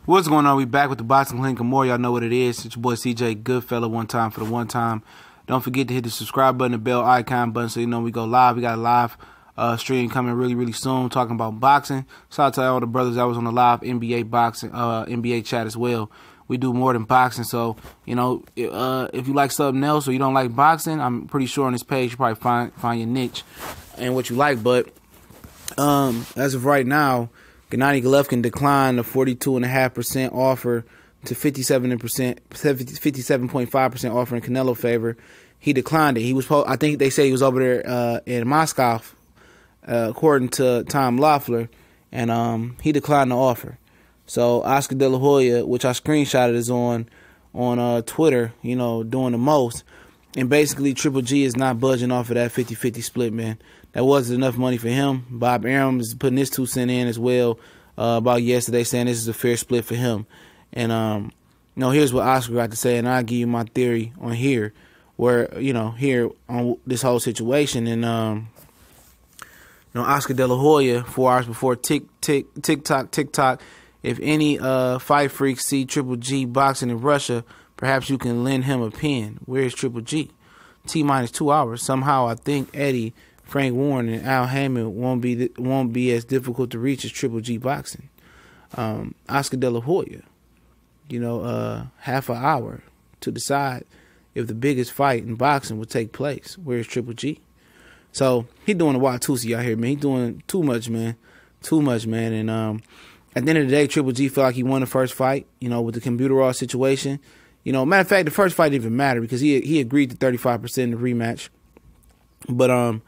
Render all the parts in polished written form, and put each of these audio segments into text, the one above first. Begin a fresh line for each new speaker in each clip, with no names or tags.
What's going on? We back with the Boxing Link and more. Y'all know what it is. It's your boy CJ Goodfella, one time for the one time. Don't forget to hit the subscribe button, the bell icon button, so you know we go live. We got a live stream coming really soon, talking about boxing. Shout out to all the brothers that was on the live NBA boxing, NBA chat as well. We do more than boxing, so you know if you like something else or you don't like boxing, I'm pretty sure on this page you probably find your niche and what you like. But as of right now, Gennady Golovkin declined the 42.5% offer to 57.5% offer in Canelo favor. He declined it. He was, I think they say he was over there in Moscow, according to Tom Loeffler, and he declined the offer. So Oscar De La Hoya, which I screenshotted, is on Twitter, you know, doing the most. And basically, Triple G is not budging off of that 50-50 split, man. That wasn't enough money for him. Bob Arum is putting his 2 cents in as well about yesterday, saying this is a fair split for him. And, you know, here's what Oscar got to say, and I'll give you my theory on here, where, you know, here on this whole situation. And, you know, Oscar De La Hoya, 4 hours before TikTok, if any fight freaks see Triple G boxing in Russia, perhaps you can lend him a pen. Where's Triple G? T-minus 2 hours. Somehow I think Eddie, Frank Warren, and Al Haymon won't be as difficult to reach as Triple G boxing. Oscar De La Hoya, you know, half an hour to decide if the biggest fight in boxing would take place. Where's Triple G? So he doing a Watusi out here, man. He doing too much, man. Too much, man. And at the end of the day, Triple G felt like he won the first fight, you know, with the computer raw situation. You know, matter of fact, the first fight didn't even matter because he agreed to 35% in the rematch. But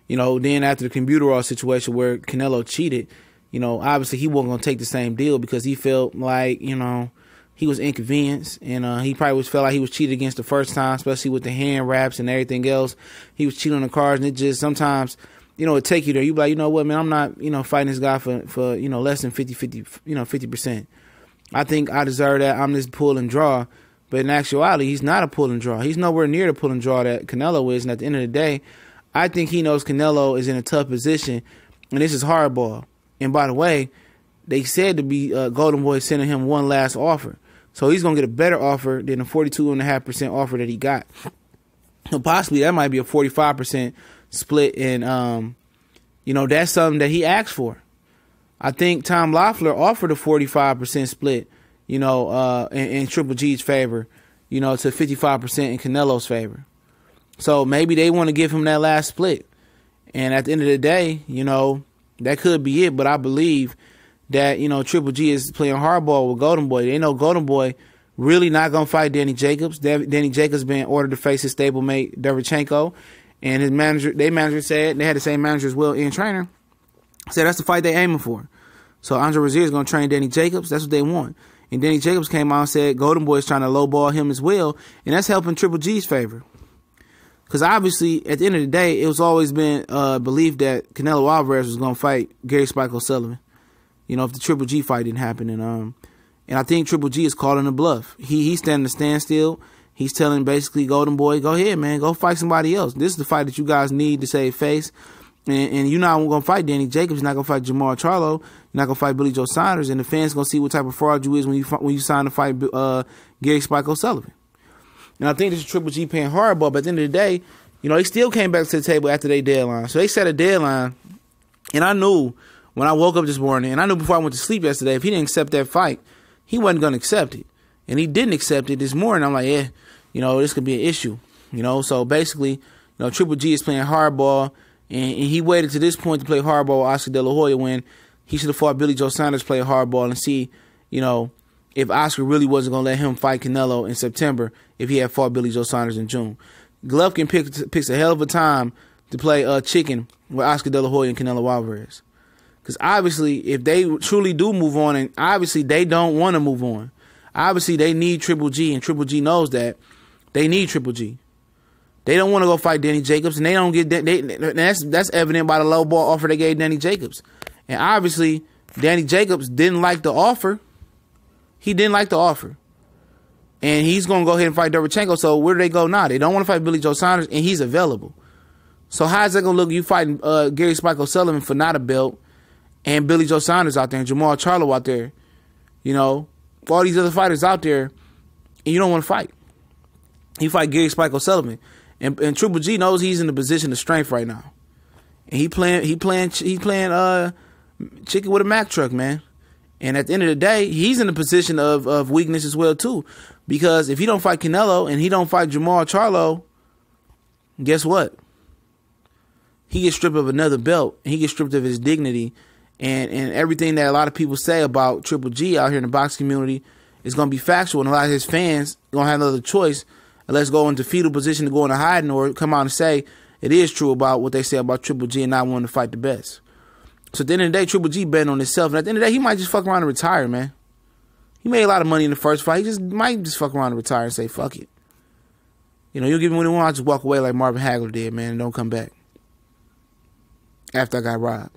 you know, then after the computer raw situation where Canelo cheated, you know, obviously he wasn't gonna take the same deal because he felt like, you know, he was inconvenienced, and he probably felt like he was cheated against the first time, especially with the hand wraps and everything else. He was cheating on the cards, and it just sometimes, you know, it take you there. You be like, you know what, man, I'm not, you know, fighting this guy for you know, less than 50%. I think I deserve that. I'm this pull and draw. But in actuality, he's not a pull and draw. He's nowhere near the pull and draw that Canelo is. And at the end of the day, I think he knows Canelo is in a tough position, and this is hardball. And by the way, they said to be Golden Boy sending him one last offer. So he's going to get a better offer than the 42.5% offer that he got. So possibly that might be a 45% split, and, you know, that's something that he asked for. I think Tom Loeffler offered a 45% split, you know, in Triple G's favor, you know, to 55% in Canelo's favor. So maybe they want to give him that last split. And at the end of the day, you know, that could be it. But I believe that, you know, Triple G is playing hardball with Golden Boy. They know Golden Boy really not going to fight Danny Jacobs. Danny Jacobs been ordered to face his stablemate, Derevchenko. And his manager said, they had the same manager as well, Ian Trainer, said that's the fight they aiming for. So Andre Rozier is going to train Danny Jacobs. That's what they want. And Danny Jacobs came out and said Golden Boy is trying to lowball him as well. And that's helping Triple G's favor. Because obviously, at the end of the day, it was always been believed that Canelo Alvarez was going to fight Gary Spike O'Sullivan. You know, if the Triple G fight didn't happen. And I think Triple G is calling a bluff. He's standing a standstill. He's telling basically Golden Boy, go ahead, man. Go fight somebody else. This is the fight that you guys need to save face. And you're not going to fight Danny Jacobs. You're not going to fight Jamal Charlo. You're not going to fight Billy Joe Saunders. And the fans going to see what type of fraud you is when you sign to fight Gary Spike O'Sullivan. And I think this is Triple G paying hardball. But at the end of the day, you know, they still came back to the table after their deadline. So they set a deadline. And I knew when I woke up this morning, and I knew before I went to sleep yesterday, if he didn't accept that fight, he wasn't going to accept it. And he didn't accept it this morning. I'm like, yeah, you know, this could be an issue. You know, so basically, you know, Triple G is playing hardball. And he waited to this point to play hardball with Oscar De La Hoya when he should have fought Billy Joe Saunders, play hardball, and see, you know, if Oscar really wasn't going to let him fight Canelo in September if he had fought Billy Joe Saunders in June. Golovkin picks a hell of a time to play chicken with Oscar De La Hoya and Canelo Alvarez. Because obviously, if they truly do move on, and obviously they don't want to move on, obviously they need Triple G, and Triple G knows that. They need Triple G. They don't want to go fight Danny Jacobs, and they don't get that's evident by the low ball offer they gave Danny Jacobs. And obviously, Danny Jacobs didn't like the offer. He didn't like the offer. And he's going to go ahead and fight Derevchenko. So where do they go now? They don't want to fight Billy Joe Saunders, and he's available. So how's that going to look? You fighting Gary Spike O'Sullivan for not a belt, and Billy Joe Saunders out there, and Jamal Charlo out there, you know, for all these other fighters out there, and you don't want to fight. He fight Gary Spike O'Sullivan, and Triple G knows he's in the position of strength right now, and he playing chicken with a Mack truck, man. And at the end of the day, he's in a position of weakness as well too, because if he don't fight Canelo and he don't fight Jamal Charlo, guess what? He gets stripped of another belt, and he gets stripped of his dignity, and everything that a lot of people say about Triple G out here in the boxing community is going to be factual, and a lot of his fans going to have no other choice unless go into fetal position to go into hiding or come out and say it is true about what they say about Triple G and not wanting to fight the best. So at the end of the day, Triple G betting on himself, and at the end of the day, he might just fuck around and retire, man. He made a lot of money in the first fight. He might just fuck around and retire and say, fuck it. You know, you'll give me what you want, I'll just walk away like Marvin Hagler did, man, and don't come back after I got robbed.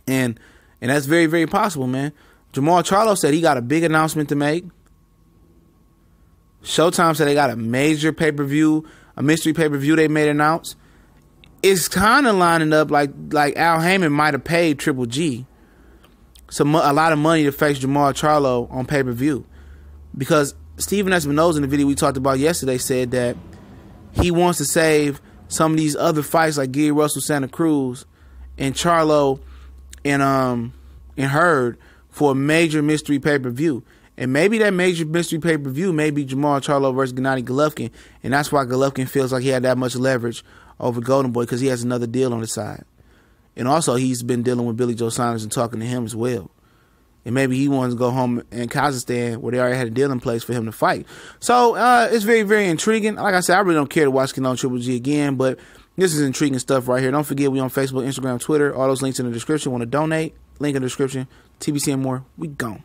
And that's very, very possible, man. Jamal Charlo said he got a big announcement to make. Showtime said they got a major pay-per-view, a mystery pay-per-view they made announce. It's kind of lining up like Al Heyman might have paid Triple G a lot of money to face Jamal Charlo on pay-per-view, because Steven Espinoza in the video we talked about yesterday said that he wants to save some of these other fights like Gary Russell, Santa Cruz, and Charlo and Hurd for a major mystery pay-per-view. And maybe that major mystery pay-per-view may be Jamal Charlo versus Gennady Golovkin, and that's why Golovkin feels like he had that much leverage over Golden Boy, because he has another deal on the side. And also he's been dealing with Billy Joe Saunders and talking to him as well. And maybe he wants to go home in Kazakhstan where they already had a deal in place for him to fight. So it's very, very intriguing. Like I said, I really don't care to watch Canelo and Triple G again, but this is intriguing stuff right here. Don't forget, we on Facebook, Instagram, Twitter. All those links in the description. Want to donate? Link in the description. TBC and more. We gone.